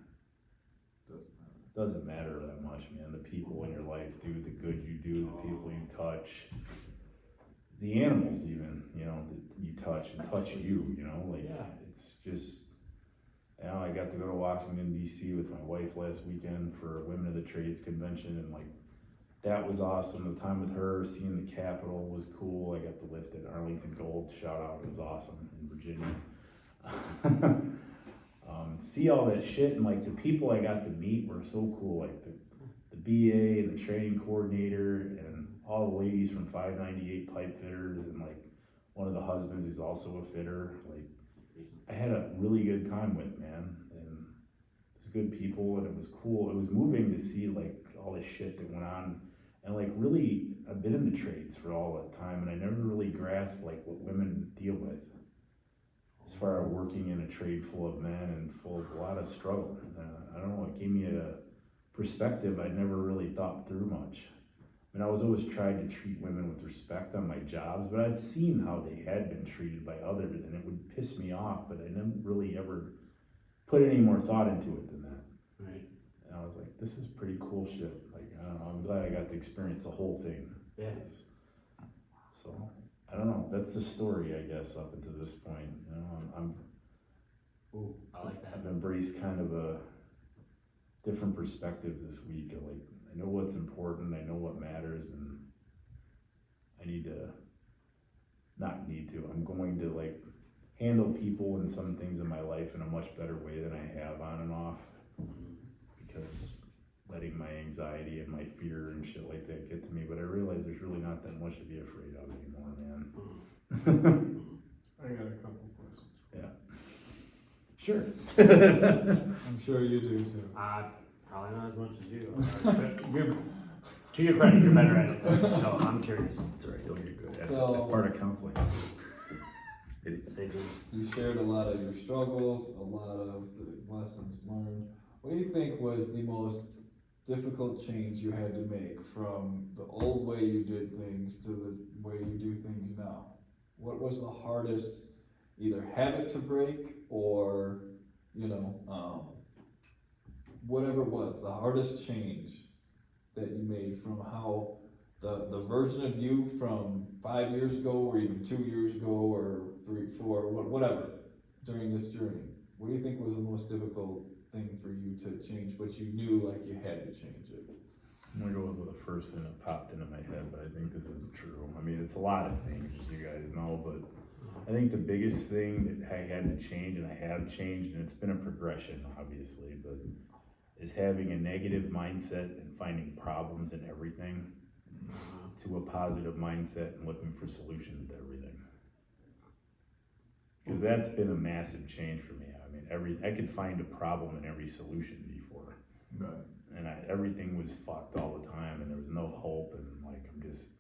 [SPEAKER 1] doesn't matter that much, man. The people in your life do, the good you do, the people you touch, the animals even, you know, that you touch and touch you, you know, like it's just, you know, I got to go to Washington DC with my wife last weekend for Women of the Trades convention, and like that was awesome. The time with her, seeing the Capitol was cool. I got to lift at Arlington Gold, shout out, it was awesome in Virginia. See all that shit, and like the people I got to meet were so cool, like the BA and the training coordinator and all the ladies from 598 pipe fitters, and like one of the husbands who's also a fitter. Like I had a really good time with, man, and it was good people, and it was cool. It was moving to see like all this shit that went on, and like really I've been in the trades for all that time, and I never really grasped like what women deal with as far as working in a trade full of men and full of a lot of struggle. I don't know, it gave me a perspective I'd never really thought through much. I mean, I was always trying to treat women with respect on my jobs, but I'd seen how they had been treated by others, and it would piss me off, but I never really ever put any more thought into it than that.
[SPEAKER 4] Right.
[SPEAKER 1] And I was like, this is pretty cool shit. Like, I don't know, I'm glad I got to experience the whole thing.
[SPEAKER 4] Yeah.
[SPEAKER 1] So, I don't know, that's the story, I guess, up until this point. You know,
[SPEAKER 4] Ooh, I like that.
[SPEAKER 1] I've embraced kind of a different perspective this week. Like, I know what's important, I know what matters, and I'm going to like handle people and some things in my life in a much better way than I have on and off, because letting my anxiety and my fear and shit like that get to me. But I realize there's really not that much to be afraid of anymore, man.
[SPEAKER 2] I got a couple questions.
[SPEAKER 1] Yeah. Sure.
[SPEAKER 2] I'm sure you do too.
[SPEAKER 4] Probably not as much as you. To your credit, you're better at it though, so I'm curious.
[SPEAKER 1] That's all right, you'll get good at it.
[SPEAKER 2] So-
[SPEAKER 1] That's part of counseling.
[SPEAKER 4] Say, Jim.
[SPEAKER 2] You shared a lot of your struggles, a lot of the lessons learned. What do you think was the most difficult change you had to make from the old way you did things to the way you do things now? What was the hardest either habit to break or, whatever it was, the hardest change that you made from how the version of you from 5 years ago or even 2 years ago or 3, 4, whatever, during this journey? What do you think was the most difficult thing for you to change, but you knew like you had to change it?
[SPEAKER 1] I'm gonna go with the first thing that popped into my head, but I think this is true. I mean, it's a lot of things, as you guys know, but I think the biggest thing that I had to change, and I have changed, and it's been a progression, obviously, but is having a negative mindset and finding problems in everything to a positive mindset and looking for solutions to everything. Because that's been a massive change for me. I mean, I could find a problem in every solution before.
[SPEAKER 2] Right.
[SPEAKER 1] And everything was fucked all the time, and there was no hope, and like I'm just,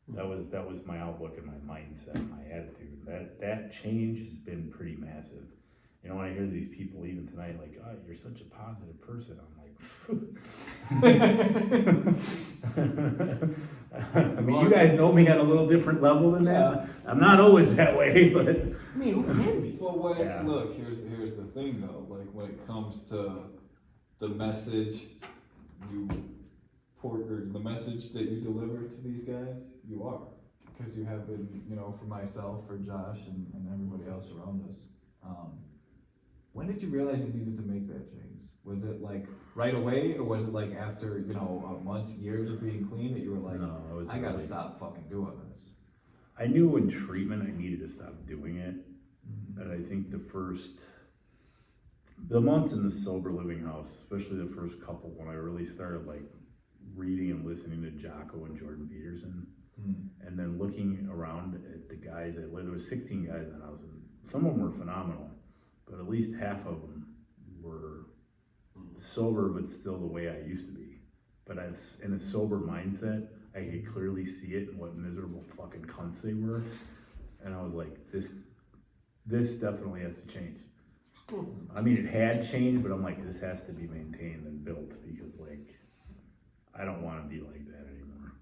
[SPEAKER 1] that was my outlook and my mindset, my attitude. That change has been pretty massive. You know, when I hear these people even tonight, like, oh, you're such a positive person, I'm like, I mean, you guys know me at a little different level than that. I'm not always that way, but
[SPEAKER 4] I mean, who can be?
[SPEAKER 2] Well,
[SPEAKER 1] Yeah.
[SPEAKER 2] look, here's the thing though, like when it comes to the message the message that you deliver to these guys, you are. Because you have been, for myself, for Josh, and everybody else around us. When did you realize you needed to make that change? Was it like right away, or was it like after, months, years of being clean that you were like,
[SPEAKER 1] no, it was
[SPEAKER 2] I gotta
[SPEAKER 1] really-
[SPEAKER 2] stop fucking doing this?
[SPEAKER 1] I knew in treatment I needed to stop doing it. And I think the months in the sober living house, especially the first couple, when I really started like reading and listening to Jocko and Jordan Peterson, and then looking around at the guys there was 16 guys in the house, and some of them were phenomenal, but at least half of them were sober, but still the way I used to be. But as in a sober mindset, I could clearly see it and what miserable fucking cunts they were. And I was like, this definitely has to change. I mean, it had changed, but I'm like, this has to be maintained and built, because like, I don't want to be like that anymore.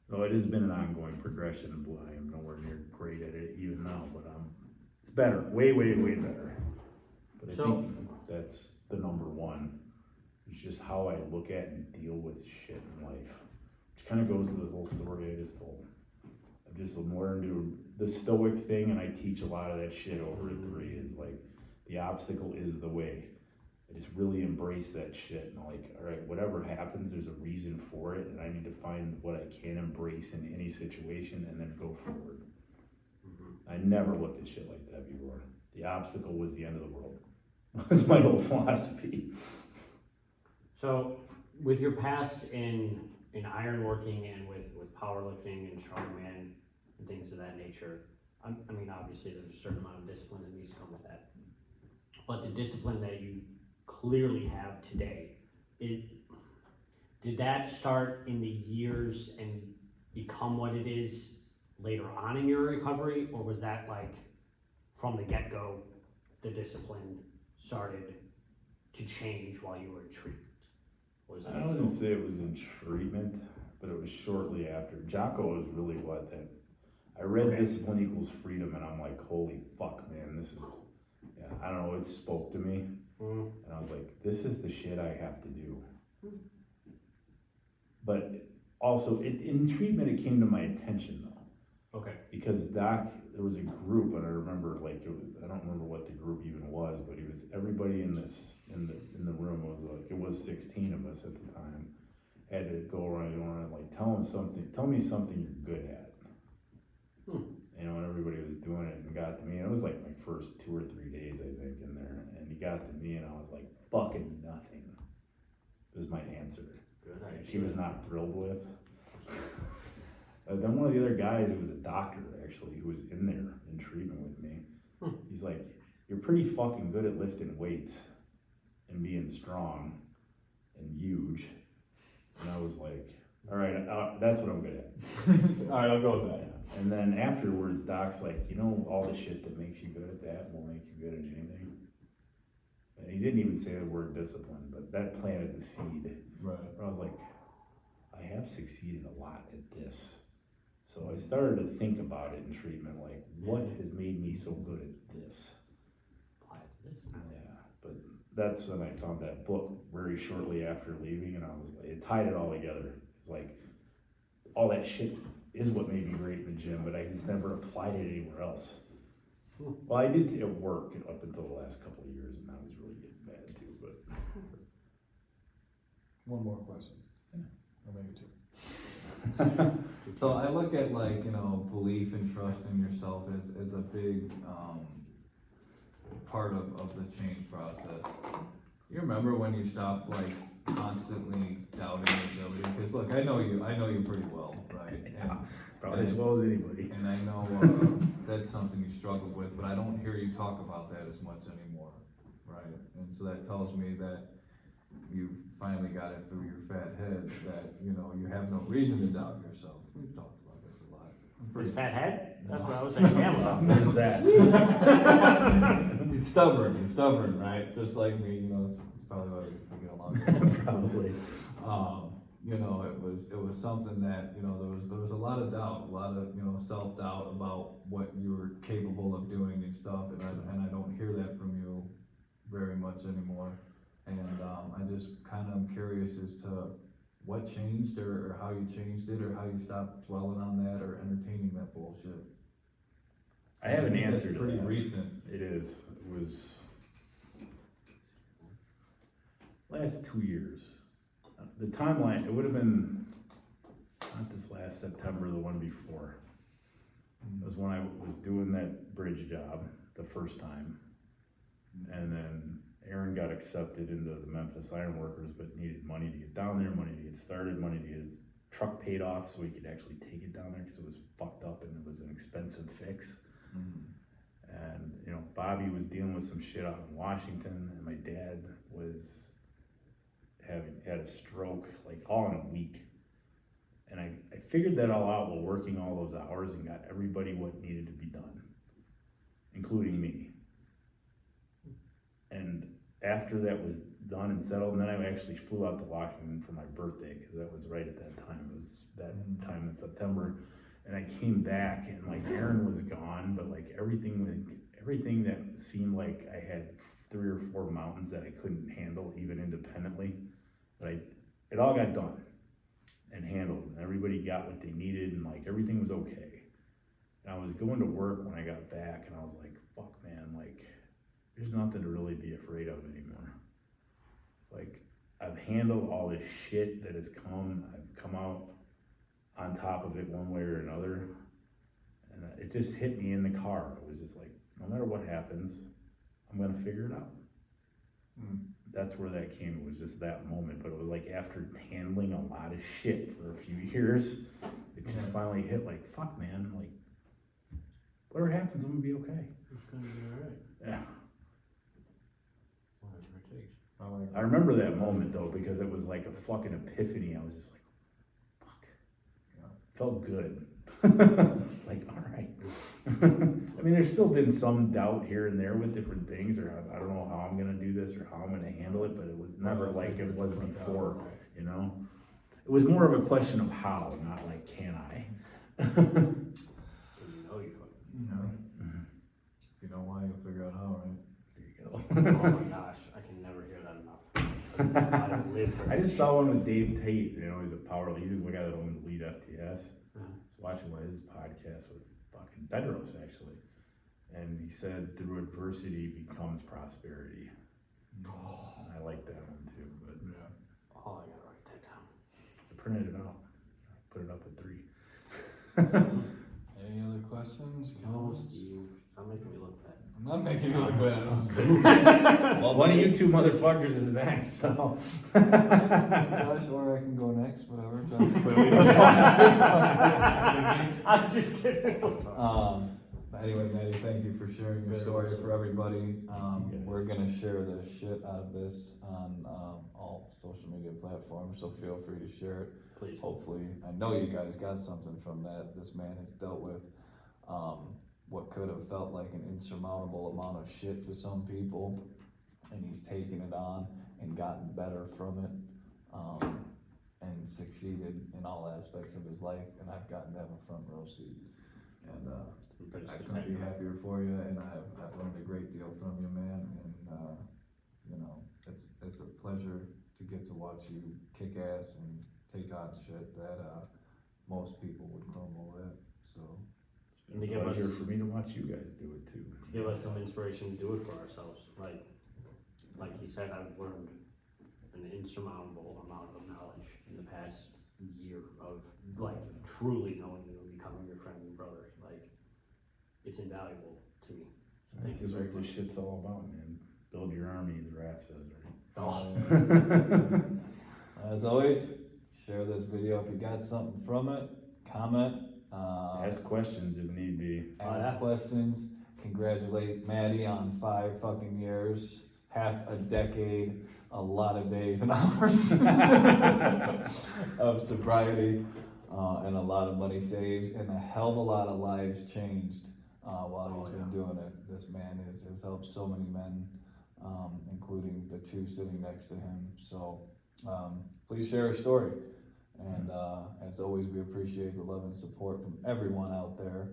[SPEAKER 1] Though it has been an ongoing progression, and I am nowhere near great at it even now, but it's better, way, way, way better. But I think that's the number one. It's just how I look at and deal with shit in life, which kind of goes to the whole story I just told. I've just learned to do the stoic thing, and I teach a lot of that shit over at 3, is like, the obstacle is the way. I just really embrace that shit, and like, all right, whatever happens, there's a reason for it, and I need to find what I can embrace in any situation and then go forward. I never looked at shit like that before. The obstacle was the end of the world. That's my whole philosophy.
[SPEAKER 4] So, with your past in ironworking and with powerlifting and strongman and things of that nature, I mean, obviously there's a certain amount of discipline that needs to come with that. But the discipline that you clearly have today, did that start in the years and become what it is later on in your recovery, or was that like from the get-go, the discipline started to change while you were in treatment?
[SPEAKER 1] I wouldn't say it was in treatment, but it was shortly after. Jocko was really what that. I read Discipline Equals Freedom, and I'm like, holy fuck, man, this is, I don't know, it spoke to me. And I was like, this is the shit I have to do. But also, in treatment, it came to my attention, though.
[SPEAKER 4] Okay.
[SPEAKER 1] Because there was a group, and I remember, like, I don't remember what the group even was, but it was everybody in the room was like, it was 16 of us at the time, had to go around and like, tell me something you're good at. You know, and everybody was doing it and got to me. And it was like my first 2 or 3 days, I think, in there. And he got to me, and I was like, fucking nothing. Was my answer.
[SPEAKER 4] Good idea.
[SPEAKER 1] She was not thrilled with. Then one of the other guys, who was a doctor actually, who was in there in treatment with me, he's like, you're pretty fucking good at lifting weights and being strong and huge. And I was like, all right, that's what I'm good at.
[SPEAKER 2] All right, I'll go with that.
[SPEAKER 1] And then afterwards, Doc's like, you know, all the shit that makes you good at that will make you good at anything. And he didn't even say the word discipline, but that planted the seed.
[SPEAKER 2] Right.
[SPEAKER 1] I was like, I have succeeded a lot at this. So I started to think about it in treatment, like, what has made me so good at this? Yeah, but that's when I found that book very shortly after leaving, and I was like, it tied it all together. It's like, all that shit is what made me great in the gym, but I just never applied it anywhere else. Well, I did at work up until the last couple of years, and that was really getting bad too, but.
[SPEAKER 2] One more question.
[SPEAKER 1] Yeah.
[SPEAKER 2] Or maybe 2. So I look at, like, you know, belief and trust in yourself as a big part of the change process. You remember when you stopped, like, constantly doubting your ability? Because look, I know you pretty well, right? And,
[SPEAKER 1] Probably as well as anybody.
[SPEAKER 2] And I know that's something you struggled with, but I don't hear you talk about that as much anymore, right? And so that tells me that you finally got it through your fat head that, you know, you have no reason to doubt yourself. We've talked about this a lot.
[SPEAKER 4] His fat head? That's what I was saying.
[SPEAKER 1] There's that.
[SPEAKER 2] He's stubborn, right? Just like me, you know, it's probably why we get along.
[SPEAKER 1] Probably.
[SPEAKER 2] You know, it was something that, you know, there was a lot of doubt, a lot of, you know, self-doubt about what you were capable of doing and stuff, and I don't hear that from you very much anymore. And I just kind of am curious as to what changed, or how you changed it, or how you stopped dwelling on that or entertaining that bullshit.
[SPEAKER 1] I have an answer to
[SPEAKER 2] pretty
[SPEAKER 1] that.
[SPEAKER 2] recent.
[SPEAKER 1] It is. It was last 2 years. The timeline, it would have been not this last September, the one before. It was when I was doing that bridge job the first time. And then Aaron got accepted into the Memphis Ironworkers, but needed money to get down there, money to get started, money to get his truck paid off so he could actually take it down there because it was fucked up and it was an expensive fix. And, you know, Bobby was dealing with some shit out in Washington, and my dad was had a stroke like all in a week. And I figured that all out while working all those hours and got everybody what needed to be done, including me. And after that was done and settled, and then I actually flew out to Washington for my birthday, because that was right at that time, it was that time in September, and I came back, and like Aaron was gone, but like everything that seemed like I had 3 or 4 mountains that I couldn't handle even independently, but it all got done and handled, and everybody got what they needed, and like everything was okay. And I was going to work when I got back, and I was like, fuck man, like there's nothing to really be afraid of anymore. Like, I've handled all this shit that has come, I've come out on top of it one way or another, and it just hit me in the car. It was just like, no matter what happens, I'm gonna figure it out. That's where that came, it was just that moment, but it was like after handling a lot of shit for a few years, it just finally hit like, fuck man, like, whatever happens, I'm gonna be okay.
[SPEAKER 4] It's gonna be alright.
[SPEAKER 1] Yeah.
[SPEAKER 4] Whatever it takes.
[SPEAKER 1] I remember that moment though, because it was like a fucking epiphany. I was just like, fuck. Felt good. It's like, all right. I mean, there's still been some doubt here and there with different things, or I don't know how I'm gonna do this or how I'm gonna handle it, but it was never like it was before, you know? It was more of a question of how, not like, can I?
[SPEAKER 4] You know you fucking.
[SPEAKER 2] You know, if you know why, you'll figure out how, right?
[SPEAKER 1] There you go.
[SPEAKER 4] Oh my gosh, I can never hear that enough. I don't live for
[SPEAKER 1] I just saw one with Dave Tate, you know, he's a power leader, he's the guy that owns Lead FTS. I was watching one of his podcasts with fucking Bedros actually, and he said through adversity becomes prosperity. I like that one too, but
[SPEAKER 4] Oh, I gotta write that down.
[SPEAKER 1] I printed it out, put it up at 3.
[SPEAKER 2] Any other questions?
[SPEAKER 4] No,
[SPEAKER 2] comments?
[SPEAKER 4] Steve, stop making me look bad.
[SPEAKER 2] I'm not making you look bad.
[SPEAKER 1] Well, one of you 2 motherfuckers is next, so.
[SPEAKER 2] Josh, or I can go next, whatever. Josh clearly doesn't want to do something.
[SPEAKER 4] I'm just kidding.
[SPEAKER 2] But anyway, Matty, thank you for sharing your story for everybody.
[SPEAKER 1] guys.
[SPEAKER 2] We're gonna share the shit out of this on all social media platforms, so feel free to share it.
[SPEAKER 4] Please.
[SPEAKER 2] Hopefully, I know you guys got something from that. This man has dealt with what could have felt like an insurmountable amount of shit to some people, and he's taken it on and gotten better from it, and succeeded in all aspects of his life, and I've gotten to have a front row seat. And I couldn't be happier for you, and I've learned a great deal from you, man, and you know, it's a pleasure to get to watch you kick ass and take on shit that most people would crumble at, so.
[SPEAKER 4] And to
[SPEAKER 1] It's a
[SPEAKER 4] give us,
[SPEAKER 1] pleasure for me to watch you guys do it too.
[SPEAKER 4] to give us some inspiration to do it for ourselves. Like he said, I've learned an insurmountable amount of knowledge in the past year of like truly knowing you and becoming your friend and brother. Like, it's invaluable to me. So thank
[SPEAKER 1] This
[SPEAKER 4] you
[SPEAKER 1] is
[SPEAKER 4] very
[SPEAKER 1] what this
[SPEAKER 4] much.
[SPEAKER 1] shit's all about, man. Build your army, as Raph says, right?
[SPEAKER 4] Oh.
[SPEAKER 2] As always, share this video if you got something from it, comment,
[SPEAKER 1] Ask questions if need be.
[SPEAKER 2] ask questions, congratulate Matty on 5 fucking years, half a decade, a lot of days and hours of sobriety, and a lot of money saved, and a hell of a lot of lives changed while he's been doing it. This man has helped so many men, including the 2 sitting next to him. So please share a story. And as always, we appreciate the love and support from everyone out there.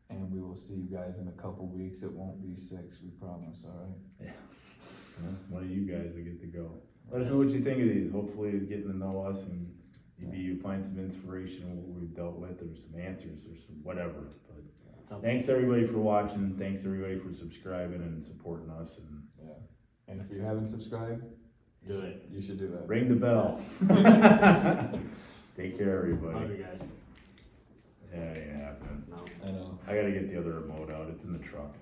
[SPEAKER 2] And we will see you guys in a couple weeks. It won't be 6, we promise, all right?
[SPEAKER 1] Yeah. Well, one of you guys will get to go. Let us know what you think of these. Hopefully, getting to know us and maybe you find some inspiration in what we've dealt with, or some answers, or some whatever. But thanks everybody for watching. Thanks everybody for subscribing and supporting us. And
[SPEAKER 2] And if you haven't subscribed,
[SPEAKER 4] Do it.
[SPEAKER 2] you should do that.
[SPEAKER 1] ring the bell. Take care, everybody.
[SPEAKER 4] Love you guys.
[SPEAKER 1] Yeah, ain't happening.
[SPEAKER 4] No.
[SPEAKER 2] I know.
[SPEAKER 1] I gotta get the other remote out. It's in the truck.